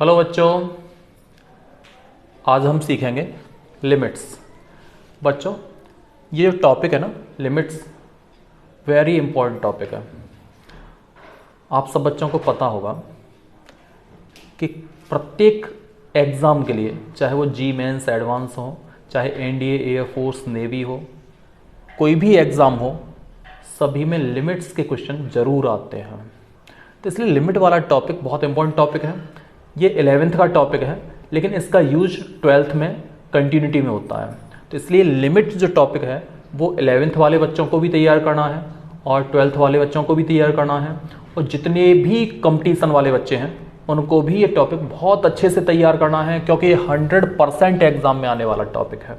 Hello बच्चों, आज हम सीखेंगे लिमिट्स। बच्चों, ये जो टॉपिक है ना, लिमिट्स, वेरी इंपॉर्टेंट टॉपिक है। आप सब बच्चों को पता होगा कि प्रत्येक एग्ज़ाम के लिए, चाहे वो जी मेंस एडवांस हो, चाहे एनडीए, एयरफोर्स, नेवी हो, कोई भी एग्ज़ाम हो, सभी में लिमिट्स के क्वेश्चन ज़रूर आते हैं। तो इसलिए लिमिट वाला टॉपिक बहुत इंपॉर्टेंट टॉपिक है। ये 11th का टॉपिक है, लेकिन इसका यूज 12th में कंटिन्यूटी में होता है। तो इसलिए लिमिट जो टॉपिक है वो 11th वाले बच्चों को भी तैयार करना है और 12th वाले बच्चों को भी तैयार करना है, और जितने भी कंपटीशन वाले बच्चे हैं उनको भी ये टॉपिक बहुत अच्छे से तैयार करना है, क्योंकि ये 100% एग्जाम में आने वाला टॉपिक है।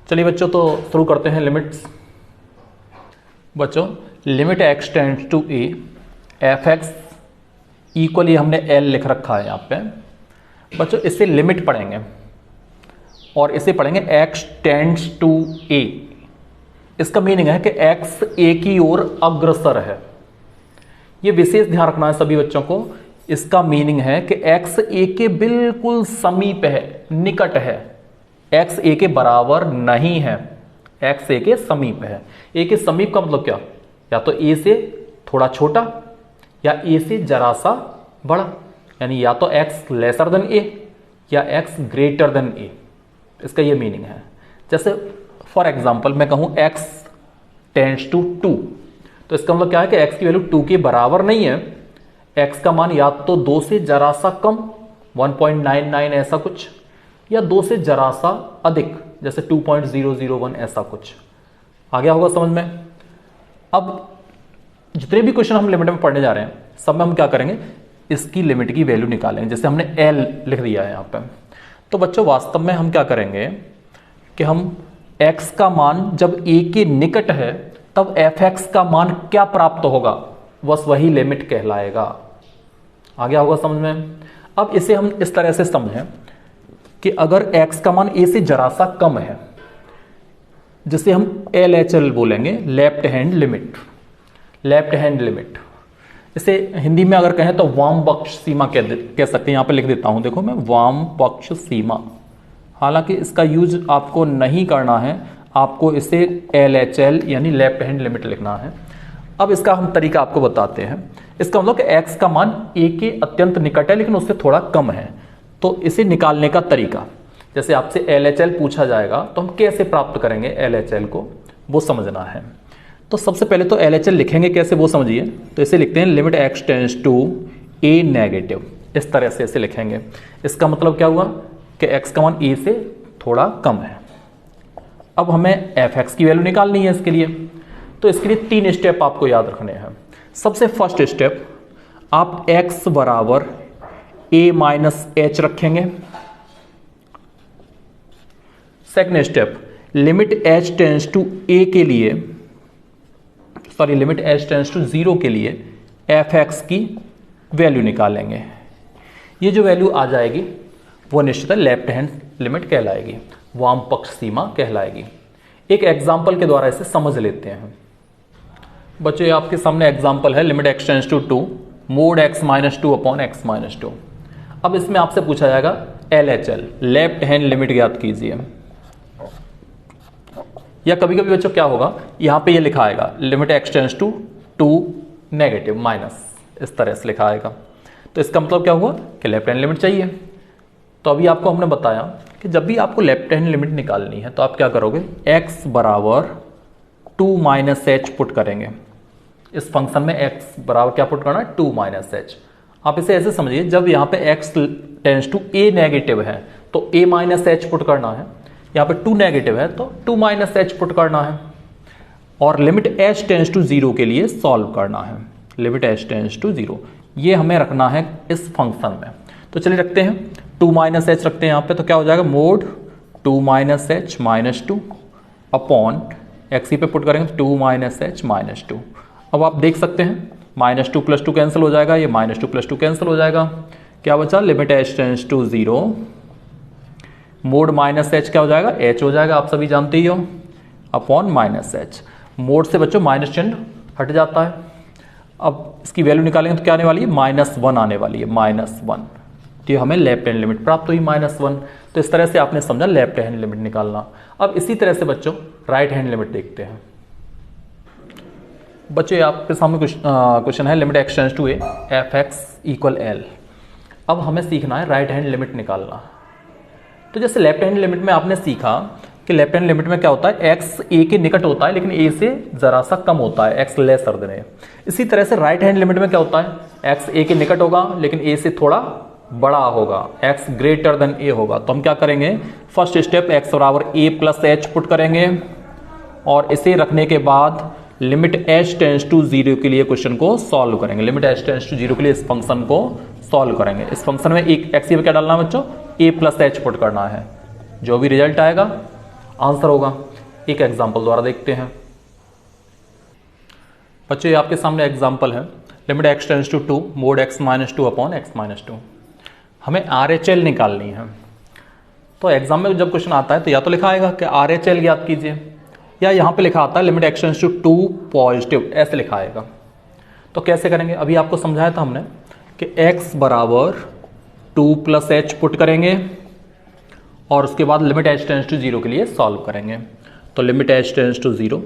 चलिए बच्चों, तो शुरू करते हैं लिमिट्स। बच्चों, limit x tends to a f x equally, हमने एल लिख रखा है यहाँ पे। बच्चों, इससे लिमिट पढ़ेंगे और इसे पढ़ेंगे एक्स टेंड्स टू ए। इसका मीनिंग है कि एक्स ए की ओर अग्रसर है। ये विशेष ध्यान रखना है सभी बच्चों को। इसका मीनिंग है कि एक्स ए के बिल्कुल समीप है, निकट है, एक्स ए के बराबर नहीं है, एक्स ए के समीप है। ए के समीप का मतलब क्या? या तो ए से थोड़ा छोटा या ए से जरा सा बड़ा, यानी या तो एक्स लेसर देन ए या एक्स ग्रेटर देन ए। इसका ये मीनिंग है। जैसे फॉर एग्जांपल मैं कहूं एक्स टेंड्स टू 2, तो इसका मतलब क्या है कि एक्स की वैल्यू 2 के बराबर नहीं है। एक्स का मान या तो 2 से जरा सा कम 1.99 ऐसा कुछ, या 2 से जरा सा अधिक जैसे 2.001 ऐसा कुछ। आ गया होगा समझ में? अब जितने भी क्वेश्चन हम लिमिट में पढ़ने जा रहे हैं, सब में हम क्या करेंगे, इसकी लिमिट की वैल्यू निकालेंगे। जैसे हमने एल लिख दिया है यहाँ पे। तो बच्चों, वास्तव में हम क्या करेंगे कि हम x का मान जब a के निकट है तब f(x) का मान क्या प्राप्त होगा, बस वही लिमिट कहलाएगा। आ गया होगा समझ में? अब इसे हम इस तरह से समझें कि अगर x का मान a से जरा सा कम है, जिसे हम LHL बोलेंगे, left hand limit. Left hand limit, इसे हिंदी में अगर कहें तो वाम पक्ष सीमा कह सकते हैं। यहां पे लिख देता हूं, देखो मैं, वाम पक्ष सीमा। हालांकि इसका यूज आपको नहीं करना है, आपको इसे LHL यानी लेफ्ट हैंड लिमिट लिखना है। अब इसका हम तरीका आपको बताते हैं। इसका मतलब कि x का मान a के अत्यंत निकट है लेकिन उससे थोड़ा कम है। तो इसे निकालने का तरीका, जैसे आपसे LHL पूछा जाएगा तो हम कैसे प्राप्त करेंगे LHL को, वो समझना है। तो सबसे पहले तो LHL लिखेंगे कैसे वो समझिए। तो इसे लिखते हैं limit x tends to a negative. इस तरह से इसे लिखेंगे। इसका मतलब क्या हुआ कि x का मान a से थोड़ा कम है। अब हमें f(x) की वैल्यू निकालनी है इसके लिए। तो इसके लिए 3 स्टेप आपको याद रखने हैं। सबसे फर्स्ट स्टेप, आप x बराबर a माइनस एच रखेंगे। Second step, limit h tends to a के लिए, sorry, limit h tends to 0 के लिए f(x) की वैल्यू निकालेंगे। ये जो वैल्यू आ जाएगी वो निश्चित लेफ्ट हैंड लिमिट कहलाएगी, वाम पक्ष सीमा कहलाएगी। एक एग्जाम्पल के द्वारा इसे समझ लेते हैं। बच्चों, ये आपके सामने एग्जाम्पल है, limit x tends to 2 mod x minus 2 upon x minus 2। अब इसमें आपसे पूछा जाएगा LHL, लेफ्ट हैंड लिमिट ज्ञात कीजिए। या कभी कभी बच्चों क्या होगा, यहां पे ये लिखा आएगा limit x tends to 2 negative minus, इस तरह से लिखा आएगा। तो इसका मतलब क्या हुआ कि लेफ्ट हैंड लिमिट चाहिए। तो अभी आपको हमने बताया कि जब भी आपको लेफ्ट हैंड लिमिट निकालनी है तो आप क्या करोगे, x बराबर 2 माइनस एच पुट करेंगे। इस फंक्शन में x बराबर क्या पुट करना है, 2 माइनस एच। आप इसे ऐसे समझिए, जब यहाँ पे x tends to a negative है तो a माइनस एच पुट करना है। यहाँ पे 2 नेगेटिव है तो 2 माइनस एच पुट करना है। और लिमिट h टेंड्स टू 0 के लिए सॉल्व करना है। लिमिट h टेंड्स टू 0 ये हमें रखना है इस फंक्शन में। तो चलिए रखते हैं, 2 माइनस एच रखते हैं यहाँ पे। तो क्या हो जाएगा, mode 2 minus H minus 2 upon x पे पुट करेंगे 2 माइनस एच माइनस 2। अब आप देख सकते हैं -2 + 2 कैंसिल हो जाएगा, ये -2 + 2 कैंसिल हो जाएगा। क्या बचा, limit h tends to 0 mod minus h क्या हो जाएगा, h हो जाएगा, आप सभी जानते ही हो, अपॉन माइनस एच। मोड से बच्चों माइनस चिन्ह हट जाता है। अब इसकी वैल्यू निकालेंगे तो क्या आने वाली है, -1 आने वाली है, -1। तो ये हमें लेफ्ट हैंड लिमिट प्राप्त हुई -1। तो इस तरह से आपने समझा लेफ्ट हैंड लिमिट निकालना। अब इसी तरह से बच्चों राइट हैंड लिमिट देखते हैं। बच्चों ये आपके सामने क्वेश्चन है limit x tends to a f(x) = l। अब हमें सीखना है राइट हैंड लिमिट निकालना। तो जैसे लेफ्ट हैंड लिमिट में आपने सीखा कि लेफ्ट हैंड लिमिट में क्या होता है, x a के निकट होता है लेकिन a से जरा सा कम होता है, x लेसर देन a। इसी तरह से राइट हैंड लिमिट में क्या होता है, x a के निकट होगा लेकिन a से थोड़ा बड़ा होगा, x ग्रेटर देन a होगा। तो हम क्या करेंगे, फर्स्ट स्टेप x बराबर a प्लस h पुट करेंगे और इसे रखने के बाद लिमिट h टेंड्स टू 0 के लिए क्वेश्चन को सॉल्व करेंगे। लिमिट h टेंड्स टू 0 के लिए इस फंक्शन को सॉल्व करेंगे। इस फंक्शन में एक x पे क्या डालना है बच्चों, a प्लस h पुट करना है। जो भी रिजल्ट आएगा आंसर होगा। एक एग्जांपल द्वारा देखते हैं। बच्चों ये आपके सामने एग्जांपल है limit x tends to 2 mod x - 2 upon x - 2। हमें RHL निकालनी है। तो एग्जाम में जब क्वेश्चन आता है तो या तो लिखा आएगा कि RHL ज्ञात कीजिए, या यहाँ पे लिखा आता है limit x tends to 2 positive, ऐसे लिखा आएगा। तो कैसे करेंगे, अभी आपको समझाया था हमने कि x बराबर 2 प्लस h पुट करेंगे और उसके बाद लिमिट h टेंड्स टू 0 के लिए सॉल्व करेंगे। तो लिमिट h टेंड्स टू 0,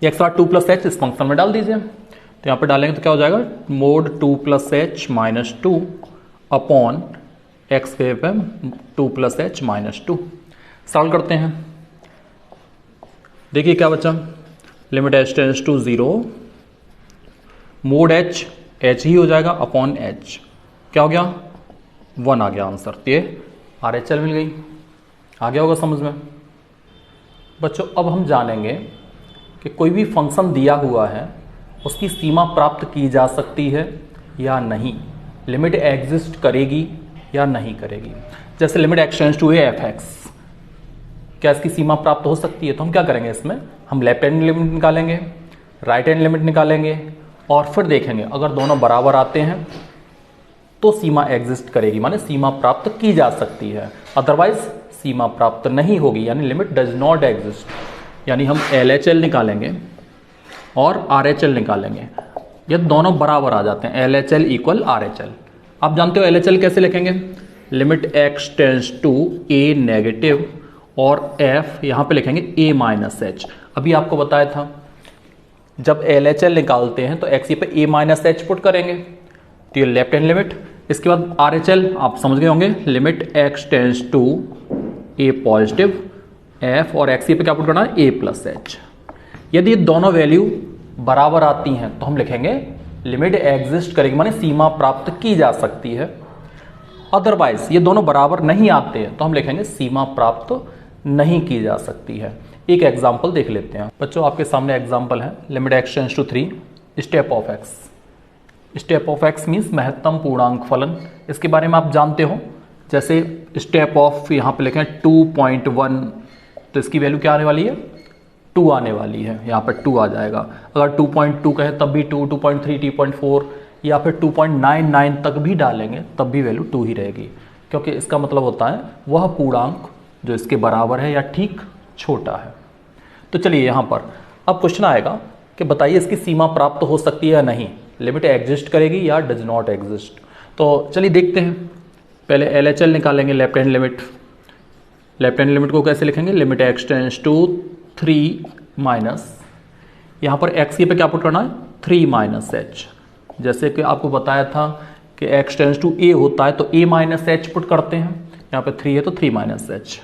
ये x बार 2 प्लस h इस फंक्शन में डाल दीजिए। तो यहाँ पे डालेंगे तो क्या हो जाएगा, mode 2 plus h minus 2 upon x के पे 2 प्लस h माइनस 2। सॉल्व करते हैं। देखिए क्या बचा, limit h tends to 0, mod h ही हो जाएगा अपॉन h, क्या हो गया 1 आ गया आंसर। तो ये RHL मिल गई। आ गया होगा समझ में। बच्चों अब हम जानेंगे कि कोई भी फंक्शन दिया हुआ है उसकी सीमा प्राप्त की जा सकती है या नहीं, लिमिट एग्जिस्ट करेगी या नहीं करेगी। जैसे limit x tends to a f(x), क्या इसकी सीमा प्राप्त हो सकती है? तो हम क्या करेंगे, इसमें हम लेफ्ट हैंड लिमिट निकालेंगे, राइट हैंड लिमिट निकालेंगे और फिर देखेंगे अगर दोनों बराबर आते हैं तो सीमा एग्जिस्ट करेगी, माने सीमा प्राप्त की जा सकती है, अदरवाइज सीमा प्राप्त नहीं होगी, यानी लिमिट डज नॉट एग्जिस्ट। यानी हम LHL निकालेंगे और RHL निकालेंगे, ये दोनों बराबर आ जाते हैं, LHL = RHL। आप जानते हो LHL कैसे लिखेंगे, limit x tends to a negative और f यहाँ पे लिखेंगे a माइनस h। अभी आपको बताया था जब LHL निकालते हैं तो x पे a माइनस h पुट करेंगे, तो ये लेफ्ट हैंड लिमिट। इसके बाद RHL आप समझ गए होंगे, limit x tends to a positive f और x पे क्या पुट करना है, a प्लस h। यदि दोनों वैल्यू बराबर आती हैं तो हम लिखेंगे लिमिट एग्जिस्ट करेगी, माने सीमा प्राप्त की जा सकती है। अदरवाइज ये दोनों बराबर नहीं आते हैं तो हम लिखेंगे सीमा प्राप्त नहीं की जा सकती है। एक एग्जांपल देख लेते हैं। बच्चों आपके सामने एग्जांपल है limit x tends to 3 step of x। Step of x means महत्तम पूर्णांक फलन। इसके बारे में आप जानते हो, जैसे स्टेप ऑफ यहाँ पे लिखें 2.1 तो इसकी वैल्यू क्या आने वाली है, 2 आने वाली है, यहाँ पर 2 आ जाएगा। अगर 2.2 कहे तब भी 2, 2.3, 2.4 या फिर 2.99 तक भी डालेंगे तब भी वैल्यू 2 ही रहेगी, क्योंकि इसका मतलब होता है वह पूर्णांक जो इसके बराबर है या ठीक छोटा है। तो चलिए यहाँ पर अब क्वेश्चन आएगा कि बताइए इसकी सीमा प्राप्त हो सकती है या नहीं, लिमिट एग्जिस्ट करेगी या डज नॉट एग्जिस्ट। तो चलिए देखते हैं। पहले LHL निकालेंगे, left hand limit. Left hand limit को कैसे लिखेंगे, limit x tends to 3 minus, यहाँ पर x पे क्या पुट करना है, 3 माइनस h। जैसे कि आपको बताया था कि x टेंड्स टू a होता है तो a माइनस h पुट करते हैं, यहाँ पे 3 है तो 3 माइनस h।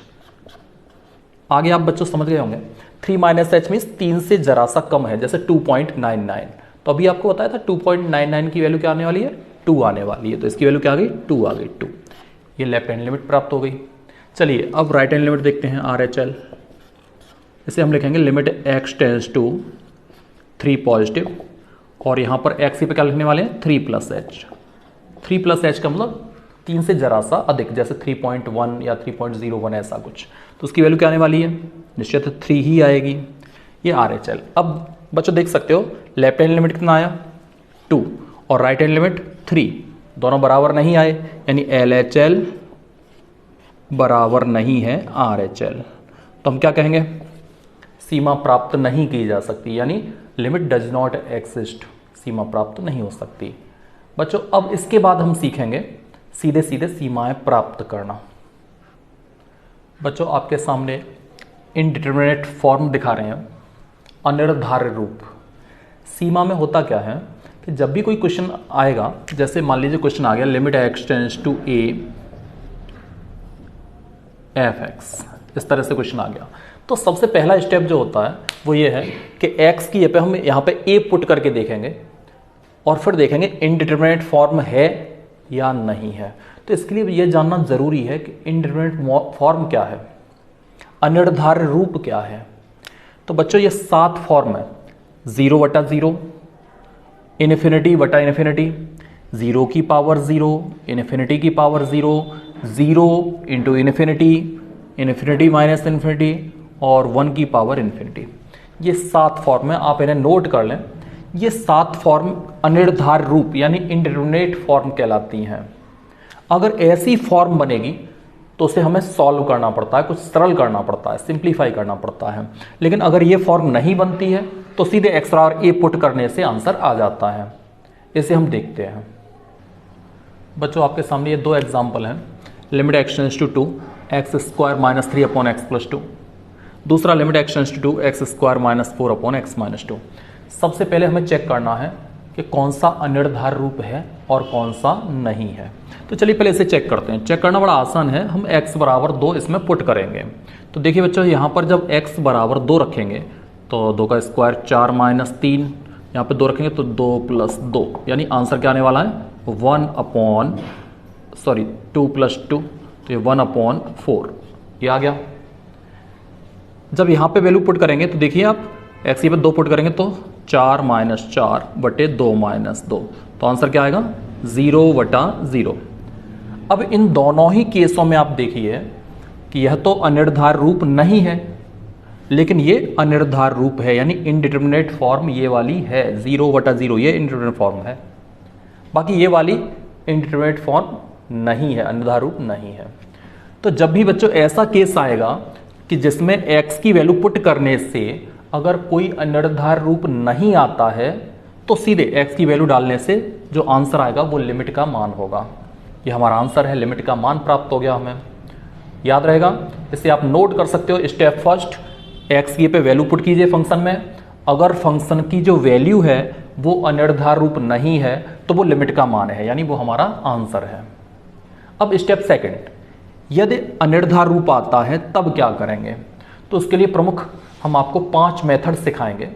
आगे आप बच्चों समझ गए होंगे, 3 माइनस h मीन्स 3 से जरा सा कम है, जैसे 2.99। तो अभी आपको बताया था 2.99 की वैल्यू क्या आने वाली है, 2 आने वाली है, तो इसकी वैल्यू क्या आ गई, 2 आ गई, 2। ये लेफ्ट हैंड लिमिट प्राप्त हो गई। चलिए अब राइट हैंड लिमिट देखते हैं, RHL। इसे हम लिखेंगे limit x tends to 3 positive और यहाँ पर x पे क्या लिखने वाले हैं, 3 प्लस h। 3 प्लस h का मतलब 3 से जरा सा अधिक, जैसे 3.1 या 3.01 ऐसा कुछ। तो उसकी वैल्यू क्या आने वाली है, निश्चित 3 ही आएगी। ये RHL। अब बच्चों देख सकते हो लेफ्ट हैंड लिमिट कितना आया, 2 और राइट हैंड लिमिट 3, दोनों बराबर नहीं आए, यानी LHL बराबर नहीं है RHL। तो हम क्या कहेंगे, सीमा प्राप्त नहीं की जा सकती, यानी लिमिट डज नॉट एग्जिस्ट, सीमा प्राप्त नहीं हो सकती। बच्चों अब इसके बाद हम सीखेंगे सीधे सीधे सीमाएं प्राप्त करना। बच्चों आपके सामने इनडिटरमिनेट फॉर्म दिखा रहे हैं, अनिर्धार्य रूप। सीमा में होता क्या है कि जब भी कोई क्वेश्चन आएगा, जैसे मान लीजिए क्वेश्चन आ गया limit x tends to a f(x), इस तरह से क्वेश्चन आ गया, तो सबसे पहला स्टेप जो होता है वो ये है कि x की पे हम यहाँ पे a पुट करके देखेंगे और फिर देखेंगे इनडिटरमिनेट फॉर्म है या नहीं है। तो इसके लिए ये जानना जरूरी है कि इनडिटरमिनेट फॉर्म क्या है, अनिर्धार्य रूप क्या है। तो बच्चों ये 7 फॉर्म है, 0/0, इन्फिनिटी बटा इन्फिनिटी, 0 की पावर 0, इन्फिनिटी की power 0, 0 into infinity, infinity minus infinity और 1 की पावर इन्फिनिटी। ये 7 फॉर्म है, आप इन्हें नोट कर लें। ये 7 फॉर्म अनिर्धार्य रूप यानी इनडिटरमिनेट फॉर्म कहलाती हैं। अगर ऐसी फॉर्म बनेगी तो उसे हमें सॉल्व करना पड़ता है, कुछ सरल करना पड़ता है, सिंप्लीफाई करना पड़ता है। लेकिन अगर ये फॉर्म नहीं बनती है तो सीधे एक्स और ए पुट करने से आंसर आ जाता है। इसे हम देखते हैं। बच्चों आपके सामने ये 2 एग्जाम्पल हैं। Limit x tends to 2 x² minus 3 upon x plus 2, दूसरा limit x tends to 2 x² minus 4 upon x minus 2। सबसे पहले हमें चेक करना है कि कौन सा अनिर्धार्य रूप है और कौन सा नहीं है। तो चलिए पहले इसे चेक करते हैं। चेक करना बड़ा आसान है, हम x बराबर 2 इसमें पुट करेंगे। तो देखिए बच्चों यहाँ पर जब x बराबर 2 रखेंगे तो 2 का स्क्वायर 4 माइनस 3, यहाँ पे 2 रखेंगे तो 2 प्लस 2, यानी आंसर क्या आने वाला है 2 प्लस 2, तो ये 1/4 ये आ गया। जब यहाँ पे वैल्यू पुट करेंगे तो देखिए आप x पे 2 पुट करेंगे तो 4 माइनस 4 बटे 2 माइनस 2, तो आंसर क्या आएगा 0/0। अब इन दोनों ही केसों में आप देखिए कि यह तो अनिर्धार्य रूप नहीं है, लेकिन ये अनिर्धार्य रूप है, यानी इनडिटरमिनेट फॉर्म ये वाली है, 0/0 ये इनडिटरमिनेट फॉर्म है। बाकी ये वाली इनडिटरमिनेट फॉर्म नहीं है, अनिर्धार्य रूप नहीं है। तो जब भी बच्चों ऐसा केस आएगा कि जिसमें x की वैल्यू पुट करने से अगर कोई अनिर्धार्य रूप नहीं आता है तो सीधे x की वैल्यू डालने से जो आंसर आएगा वो लिमिट का मान होगा। ये हमारा आंसर है, लिमिट का मान प्राप्त हो गया हमें, याद रहेगा। इसे आप नोट कर सकते हो। स्टेप फर्स्ट, x की पे वैल्यू पुट कीजिए फंक्शन में। अगर फंक्शन की जो वैल्यू है वो अनिर्धार्य रूप नहीं है तो वो लिमिट का मान है, यानी वो हमारा आंसर है। अब स्टेप सेकंड, यदि अनिर्धार्य रूप आता है तब क्या करेंगे। तो उसके लिए प्रमुख हम आपको 5 मेथड सिखाएंगे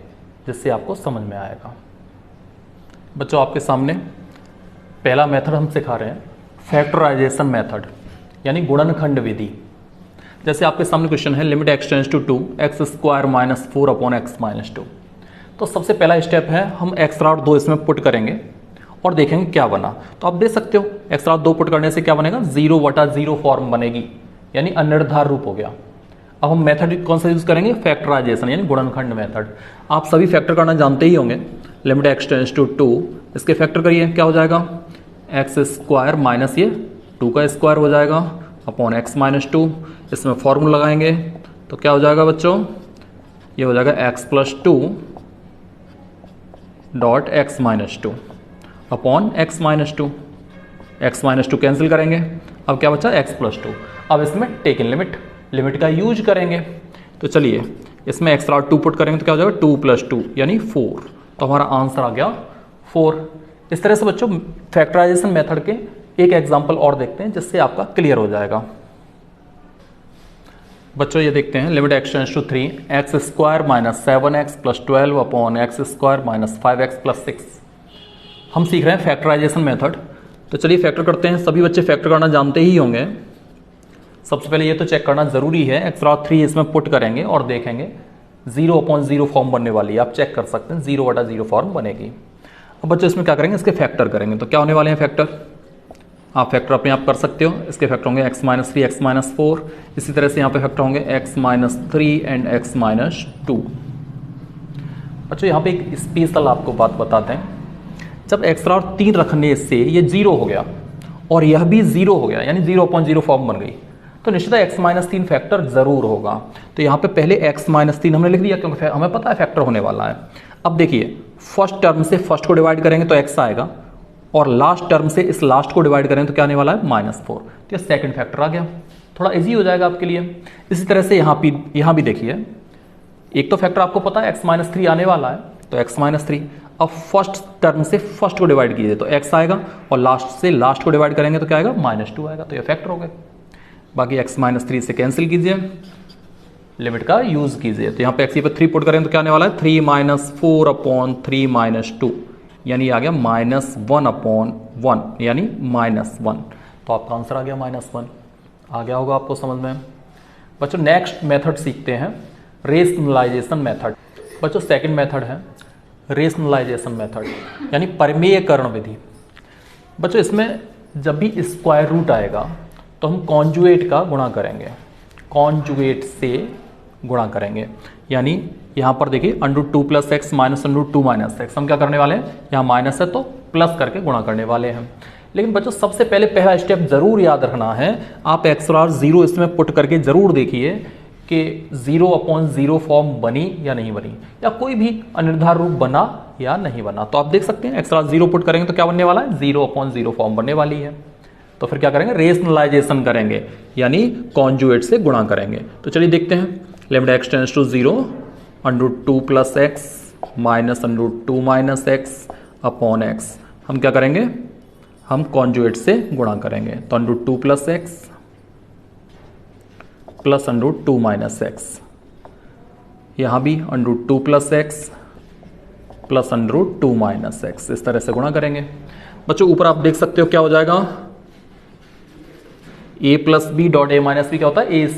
जिससे आपको समझ में आएगा। बच्चों आपके सामने पहला मेथड हम सिखा रहे हैं फैक्टराइजेशन मेथड, यानी गुणनखंड विधि। जैसे आपके सामने क्वेश्चन है limit x tends to 2 x² minus 4 upon x minus 2। तो सबसे पहला स्टेप है हम x और 2 इसमें पुट करेंगे और देखेंगे क्या बना। तो आप देख सकते हो x और 2 पुट करने से क्या बनेगा 0/0 फॉर्म बनेगी, यानी अनिर्धार्य रूप हो गया। अब हम मेथड कौन सा यूज करेंगे, फैक्टराइजेशन यानी गुणनखंड मेथड। आप सभी फैक्टर करना जानते ही होंगे। लिमिट x टेंड्स टू 2, इसके फैक्टर करिए क्या हो जाएगा x² माइनस ये 2 का स्क्वायर हो जाएगा अपॉन एक्स माइनस 2। इसमें फॉर्मूला लगाएंगे तो क्या हो जाएगा बच्चों, ये हो जाएगा x plus 2 dot x minus 2 upon x minus 2। X minus 2 cancel करेंगे, अब क्या बचा x प्लस 2। अब इसमें टेक इन लिमिट का यूज करेंगे। तो चलिए इसमें x और 2 पुट करेंगे तो क्या हो जाएगा 2 प्लस 2 यानी 4, तो हमारा आंसर आ गया 4। इस तरह से बच्चों फैक्टराइजेशन मेथड के एक एग्जांपल और देखते हैं जिससे आपका क्लियर हो जाएगा। बच्चों ये देखते हैं limit x tends to 3 x² minus 7x plus 12 upon x² minus 5x plus 6। हम सीख रहे हैं फैक्टराइजेशन मेथड। तो चलिए फैक्टर करते हैं। सभी बच्चे फैक्टर करना जानते ही होंगे। सबसे पहले ये तो चेक करना जरूरी है, x और 3 इसमें पुट करेंगे और देखेंगे 0/0 फॉर्म बनने वाली है। आप चेक कर सकते हैं 0/0 फॉर्म बनेगी। अब बच्चों इसमें क्या करेंगे, इसके फैक्टर करेंगे। तो क्या होने वाले हैं फैक्टर, आप फैक्टर अपने आप कर सकते हो। इसके फैक्टर होंगे x माइनस 3 x माइनस 4। इसी तरह से यहाँ पे फैक्टर होंगे x minus 3 and x minus 2। बच्चों यहाँ पे एक स्पेशल आपको बात बताते हैं। जब x और 3 रखने से ये 0 हो गया और यह भी 0 हो गया, यानी 0/0 फॉर्म बन गई, तो निश्चित x माइनस 3 फैक्टर जरूर होगा। तो यहाँ पे पहले x माइनस 3 हमने लिख दिया क्योंकि हमें पता है फैक्टर होने वाला है। अब देखिए फर्स्ट टर्म से फर्स्ट को डिवाइड करेंगे तो x आएगा और लास्ट टर्म से इस लास्ट को डिवाइड करें तो क्या आने वाला है -4। तो ये सेकंड फैक्टर आ गया, थोड़ा इजी हो जाएगा आपके लिए। इसी तरह से यहाँ भी देखिए, एक तो फैक्टर आपको पता है x-3 आने वाला है, तो x-3। अब फर्स्ट टर्म से फर्स्ट को डिवाइड कीजिए तो x आएगा, और लास्ट से लास्ट को डिवाइड करेंगे तो क्या आएगा, -2 आएगा। तो ये फैक्टर हो गए। बाकी x-3 से कैंसिल कीजिए, लिमिट का यूज कीजिए। तो यहाँ पे x पे 3 पुट करें तो क्या आने वाला है, 3 - 4/3 - 2, यानी आ गया -1/1, यानी -1। तो आपका आंसर आ गया -1। आ गया होगा आपको समझ में। बच्चों नेक्स्ट मेथड सीखते हैं, रेशनलाइजेशन मेथड। बच्चों सेकंड मेथड है रेशनलाइजेशन मेथड, यानी परिमेयकरण विधि। बच्चों इसमें जब भी स्क्वायर रूट आएगा तो हम कॉन्जुगेट का गुणा करेंगे, कॉन्जुगेट से गुणा करेंगे। यानी यहाँ पर देखिए √2 + x -√2 - x, हम क्या करने वाले हैं, यहाँ माइनस है तो प्लस करके गुणा करने वाले हैं। लेकिन बच्चों सबसे पहले पहला स्टेप जरूर याद रखना है, आप x और 0 इसमें पुट करके जरूर देखिए कि 0/0 फॉर्म बनी या नहीं बनी, या कोई भी अनिर्धार रूप बना या नहीं बना। तो आप देख सकते हैं x और 0 पुट करेंगे तो क्या बनने वाला है, 0/0 फॉर्म बनने वाली है। तो फिर क्या करेंगे, रेशनलाइजेशन करेंगे, यानी कॉन्जुगेट से गुणा करेंगे। तो चलिए देखते हैं, limit x tends to 0, √2 + x -√2 - x upon x। हम क्या करेंगे, हम कॉन्जुगेट से गुणा करेंगे। तो √2 + x प्लस √2 - x, यहाँ भी √2 + x प्लस √2 - x, इस तरह से गुणा करेंगे। बच्चों ऊपर आप देख सकते हो क्या हो जाएगा, a + b dot a - b क्या होता है, a²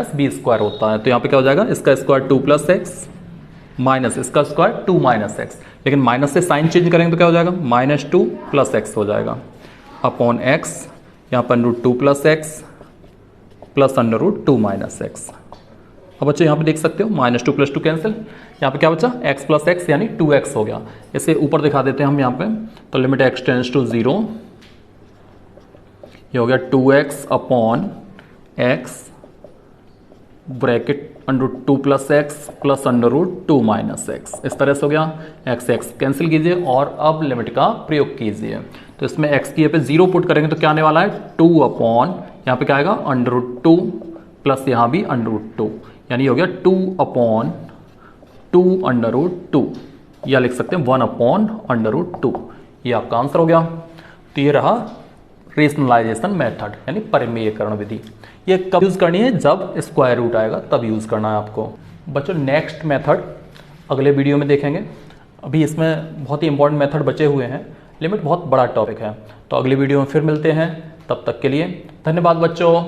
- b² होता है। तो यहाँ पे क्या हो जाएगा, इसका स्क्वायर 2 + x माइनस इसका स्क्वायर 2 - x, लेकिन माइनस से साइन चेंज करेंगे तो क्या हो जाएगा, -2 + x हो जाएगा अपॉन x, यहाँ पर √2 + x प्लस √2 - x। अब बच्चों यहाँ पे देख सकते हो -2 + 2 कैंसिल, यहाँ पे क्या बचा, x + x यानी 2x हो गया। इसे ऊपर दिखा देते हैं हम यहाँ पे। तो लिमिट x टेंड्स टू 0, ये हो गया 2x upon x bracket √2 + x plus √2 - x, इस तरह से हो गया। x कैंसिल कीजिए और अब लिमिट का प्रयोग कीजिए। तो इसमें x की यहाँ पे 0 पुट करेंगे तो क्या आने वाला है, 2 अपॉन, यहाँ पे क्या आएगा √2 प्लस यहाँ भी √2, यानी हो गया 2/2 √2, या लिख सकते हैं 1/√2। ये आपका आंसर हो गया। तो ये रहा रेशनलाइजेशन मेथड, यानी परिमेयकरण विधि। ये कब यूज करनी है, जब स्क्वायर रूट आएगा तब यूज करना है आपको। बच्चों नेक्स्ट मेथड अगले वीडियो में देखेंगे। अभी इसमें बहुत ही इंपॉर्टेंट मेथड बचे हुए हैं, लिमिट बहुत बड़ा टॉपिक है। तो अगली वीडियो में फिर मिलते हैं, तब तक के लिए धन्यवाद बच्चों।